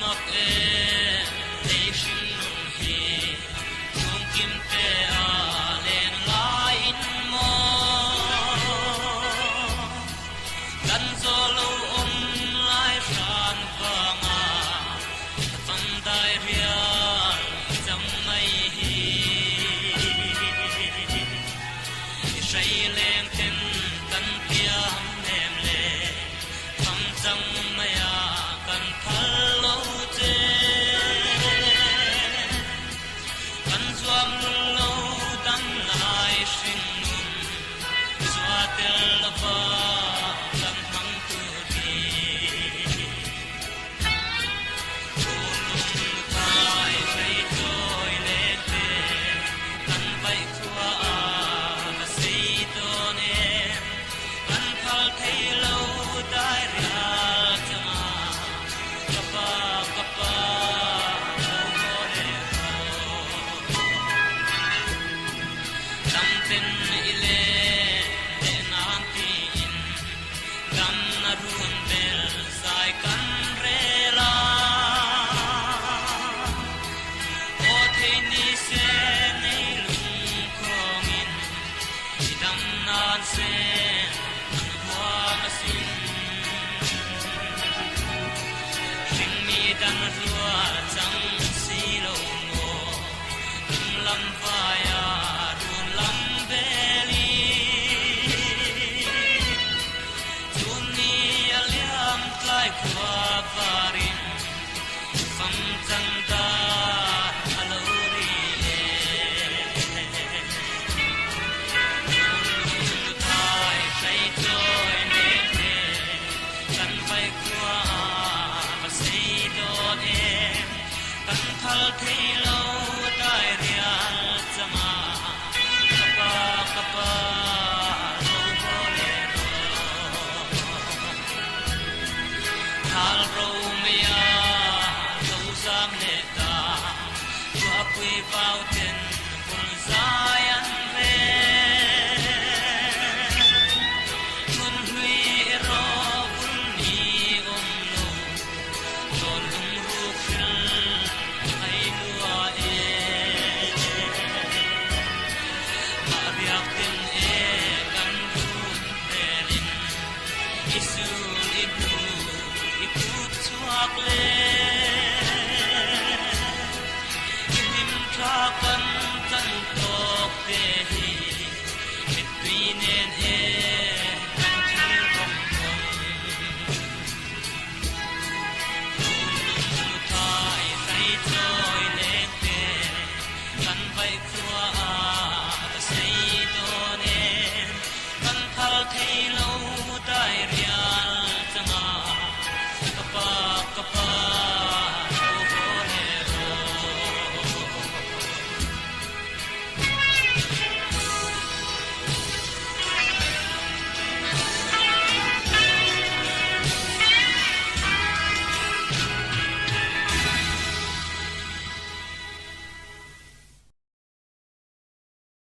mặc em để sinh hi chung kim te a lên lại in mơ gần gió lâu ôm lại sàn vàng à phần đại riêng trong ngày hi say lên trên tân tiêm em lệ thăm trong mây à cần thở lâu chê cần doam lâu đắm lại sinh nung xóa tel lava cần thăng tu đi nung thay say trôi lên đêm cần bay qua à say đón em cần thal thấy lâu đại riêng chăng kapa kapa lâu mole dam tin ile de nan tin dam na run bel sai kan rela o the ni se nei lung khongin dam nan se wa masin dan rua chang si lo mo tum lam vaya run lam beli chun ni aliam tlai kwa varin fam chang da alori le thai sai joy ne ne kan vai kwa say đón em cần thal thấy lâu đại riêng chama kapa kapa lâu mole thal râu mía lâu giam lệ ta chúa quy vào trên vùng dài ăn về tuân huy ro vun ni ôm lâu don lung ru khil ai lua e ma biak tin e kan run pelin isu ipu chuak le